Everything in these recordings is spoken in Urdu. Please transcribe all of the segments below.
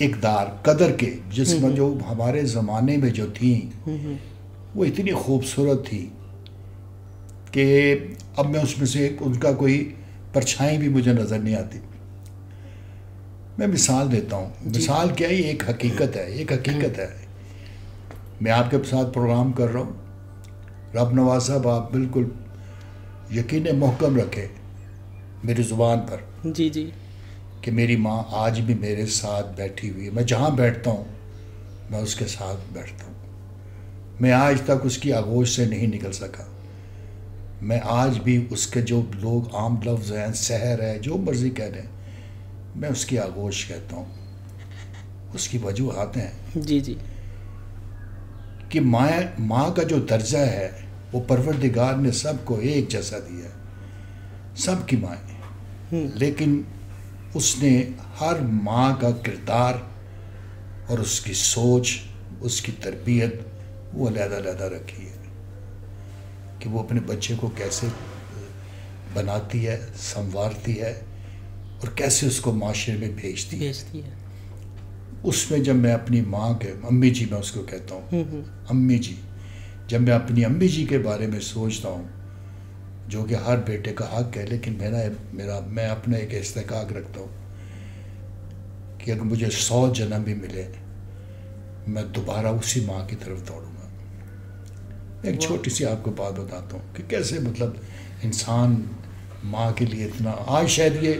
اقدار قدر کے جس میں جو ہمارے زمانے میں جو تھیں وہ اتنی خوبصورت تھی کہ اب میں اس میں سے ان کا کوئی پرچھائی بھی مجھے نظر نہیں آتی. میں مثال دیتا ہوں. مثال کیا ہے؟ یہ ایک حقیقت ہے. ایک حقیقت ہے. میں آپ کے ساتھ پروگرام کر رہا ہوں. رب نواز صاحب آپ بالکل یقین محکم رکھے میری زبان پر جی جی کہ میری ماں آج بھی میرے ساتھ بیٹھی ہوئی ہے. میں جہاں بیٹھتا ہوں میں اس کے ساتھ بیٹھتا ہوں. میں آج تک اس کی آغوش سے نہیں نکل سکا. میں آج بھی اس کے جو لوگ عام لفظ ہیں، سحر ہے، جو مرضی کہہ دیں، میں اس کی آغوش کہتا ہوں. اس کی وجوہات ہیں جی جی کہ ماں کا جو درجہ ہے وہ پروردگار نے سب کو ایک جیسا دیا ہے. سب کی مائیں، لیکن اس نے ہر ماں کا کردار اور اس کی سوچ، اس کی تربیت وہ علیحدہ علیحدہ رکھی ہے کہ وہ اپنے بچے کو کیسے بناتی ہے، سنوارتی ہے اور کیسے اس کو معاشرے میں بھیجتی ہے. اس میں جب میں اپنی ماں کے امی جی، میں اس کو کہتا ہوں امی جی، جب میں اپنی امی جی کے بارے میں سوچتا ہوں جو کہ ہر بیٹے کا حق ہے، لیکن میں اپنا ایک استحقاق رکھتا ہوں کہ اگر مجھے 100 جنم بھی ملے میں دوبارہ اسی ماں کی طرف دوڑوں گا. ایک چھوٹی سی آپ کو بات بتاتا ہوں کہ کیسے مطلب انسان ماں کے لیے اتنا، آج شاید یہ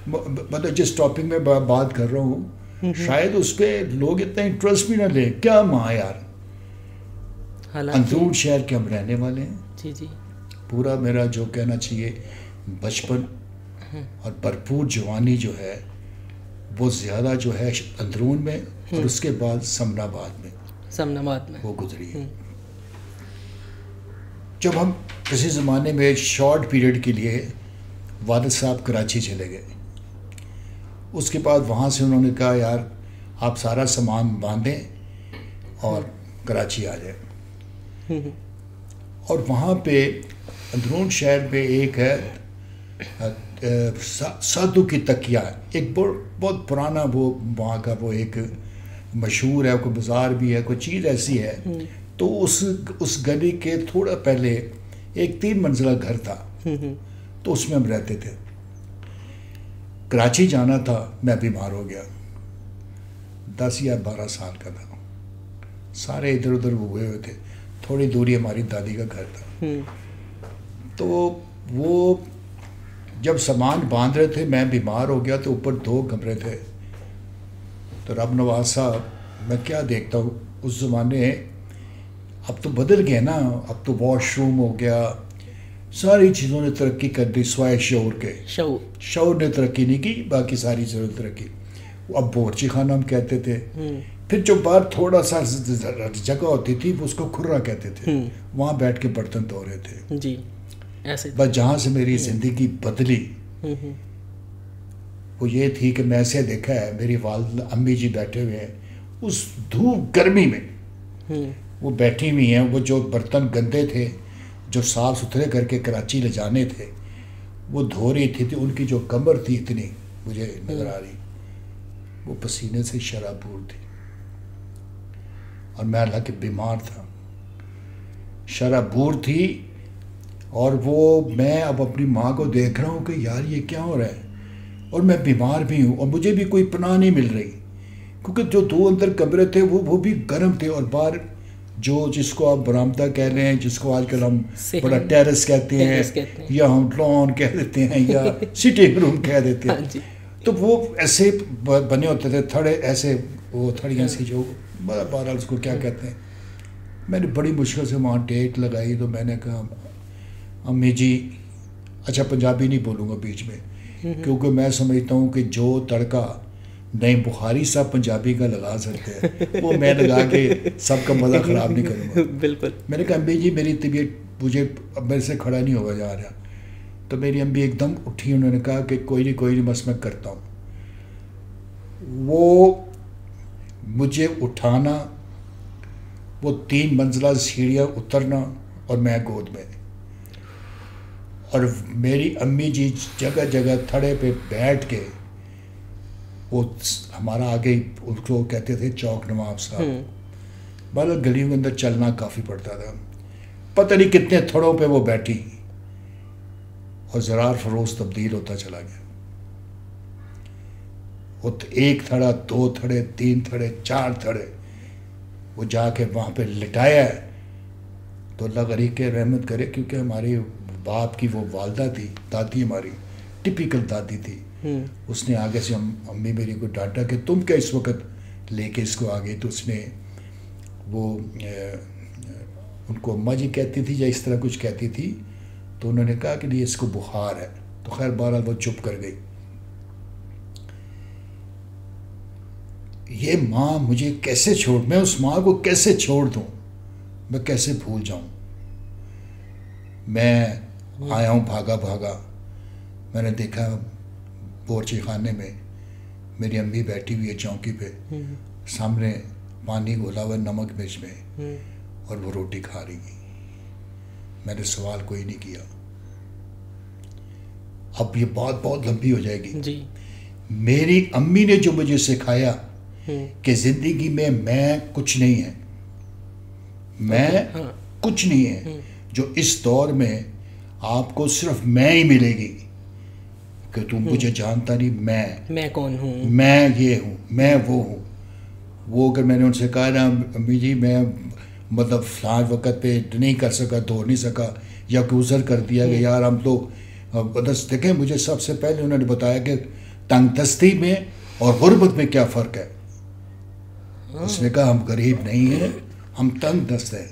مطلب جس ٹاپک میں بات کر رہا ہوں شاید اس پہ لوگ اتنا انٹرسٹ بھی نہ لیں. کیا ماں یار، اندرون شہر کے ہم رہنے والے ہیں. جی جی پورا میرا جو کہنا چاہیے بچپن اور بھرپور جوانی جو ہے وہ زیادہ جو ہے اندرون میں اور اس کے بعد سمن آباد میں وہ گزری ہے. جب ہم کسی زمانے میں شارٹ پیریڈ کے لیے والد صاحب کراچی چلے گئے، اس کے بعد وہاں سے انہوں نے کہا یار آپ سارا سامان باندھیں اور کراچی آ جائیں. اور وہاں پہ اندرون شہر میں ایک ہے سادھو کی تکیہ، ایک بہت پرانا وہ وہاں کا وہ ایک مشہور ہے، کوئی بازار بھی ہے، کوئی چیز ایسی ہے. تو اس گلی کے تھوڑا پہلے ایک 3 منزلہ گھر تھا، تو اس میں ہم رہتے تھے. کراچی جانا تھا، میں بیمار ہو گیا، 10 یا 12 سال کا تھا. سارے ادھر ادھر ہوئے ہوئے تھے. تھوڑی دوری ہماری دادی کا گھر تھا. تو وہ جب سامان باندھ رہے تھے میں بیمار ہو گیا، تو اوپر 2 کمرے تھے. تو رب نواز صاحب میں کیا دیکھتا ہوں اس زمانے، اب تو بدل گئے نا، اب تو واش روم ہو گیا، ساری چیزوں نے ترقی کر دی سوائے شعور کے. شعور نے ترقی نہیں کی، باقی ساری چیزوں نے ترقی. اب بورچی خانہ ہم کہتے تھے. پھر جو باہر تھوڑا سا جگہ ہوتی تھی اس کو کھرا کہتے تھے، وہاں بیٹھ کے برتن دھو رہے تھے. جی ایسے بس جہاں سے میری زندگی بدلی وہ یہ تھی کہ میں ایسے دیکھا ہے میری والدہ امی جی بیٹھے ہوئے ہیں اس دھوپ گرمی میں، وہ بیٹھی ہوئی ہیں، وہ جو برتن گندے تھے جو صاف ستھرے کر کے کراچی لے جانے تھے وہ دھو رہی تھی. ان کی جو کمر تھی اتنی مجھے نظر آ رہی، وہ پسینے سے شرابور تھی اور میں حالانکہ بیمار تھا، شرابور تھی. اور وہ میں اب اپنی ماں کو دیکھ رہا ہوں کہ یار یہ کیا ہو رہا ہے، اور میں بیمار بھی ہوں اور مجھے بھی کوئی پناہ نہیں مل رہی، کیونکہ جو 2 اندر کمرے تھے وہ بھی گرم تھے، اور باہر جو جس کو آپ برآمدہ کہہ لیں، جس کو آج کل ہم بڑا ٹیرس کہتے ہیں یا ہم لان کہہ دیتے ہیں یا سٹنگ روم کہہ دیتے ہیں، تو وہ ایسے بنے ہوتے تھے تھڑے، ایسے وہ تھڑیاں سی جو بہرحال اس کو کیا کہتے ہیں. میں نے بڑی مشکل سے وہاں ٹیک لگائی. تو میں نے کہا امی جی، اچھا پنجابی نہیں بولوں گا بیچ میں، کیونکہ میں سمجھتا ہوں کہ جو تڑکا نہیں بخاری صاحب پنجابی کا لگا سکتے ہیں وہ میں لگا کے سب کا مزہ خراب نہیں کروں گا. بالکل. میں نے کہا امی جی میری طبیعت مجھے اب میرے سے کھڑا نہیں ہوگا جا رہا. تو میری امی ایک دم اٹھی، انہوں نے کہا کہ کوئی نہیں بس میں کرتا ہوں. وہ مجھے اٹھانا، وہ 3 منزلہ سیڑھیاں اترنا اور میں گود میں، اور میری امی جی جگہ جگہ تھڑے پہ بیٹھ کے وہ ہمارا آگے ان کو کہتے تھے چوک نواب صاحب. بہرحال گلیوں کے اندر چلنا کافی پڑتا تھا. پتہ نہیں کتنے تھڑوں پہ وہ بیٹھی اور زرار فروز تبدیل ہوتا چلا گیا. وہ 1 تھڑا 2 تھڑے 3 تھڑے 4 تھڑے وہ جا کے وہاں پہ لٹایا ہے. تو اللہ غریق کے رحمت کرے، کیونکہ ہماری باپ کی وہ والدہ تھی، دادی ہماری ٹپیکل دادی تھی. اس نے آگے سے امی میری کو ڈانٹا کہ تم کیا اس وقت لے کے اس کو آگے. تو اس نے وہ ان کو اماں جی کہتی تھی یا اس طرح کچھ کہتی تھی، تو انہوں نے کہا کہ نہیں اس کو بخار ہے. تو خیر بہرحال وہ چپ کر گئی. یہ ماں مجھے کیسے چھوڑ، میں اس ماں کو کیسے چھوڑ دوں، میں کیسے بھول جاؤں. میں آیا ہوں بھاگا بھاگا. میں نے دیکھا بورچی خانے میں میری امی بیٹھی ہوئی ہے چوکی پہ، سامنے پانی گھولا ہوا نمک مرچ میں، اور وہ روٹی کھا رہی گی. میں نے سوال کوئی نہیں کیا. اب یہ بات بہت لمبی ہو جائے گی. جی. میری امی نے جو مجھے سکھایا کہ زندگی میں کچھ نہیں ہے، میں کچھ نہیں ہے. جو اس دور میں آپ کو صرف میں ہی ملے گی کہ تم مجھے جانتا نہیں، میں کون ہوں، میں یہ ہوں، میں وہ ہوں. وہ اگر میں نے ان سے کہا نا امی جی میں مطلب فلاں وقت پہ نہیں کر سکا، دوڑ نہیں سکا، یا کوئی عذر کر دیا کہ یار ہم لوگ بس دیکھیں. مجھے سب سے پہلے انہوں نے بتایا کہ تنگ دستی میں اور غربت میں کیا فرق ہے. اس نے کہا ہم غریب نہیں ہیں، ہم تنگ دست ہیں.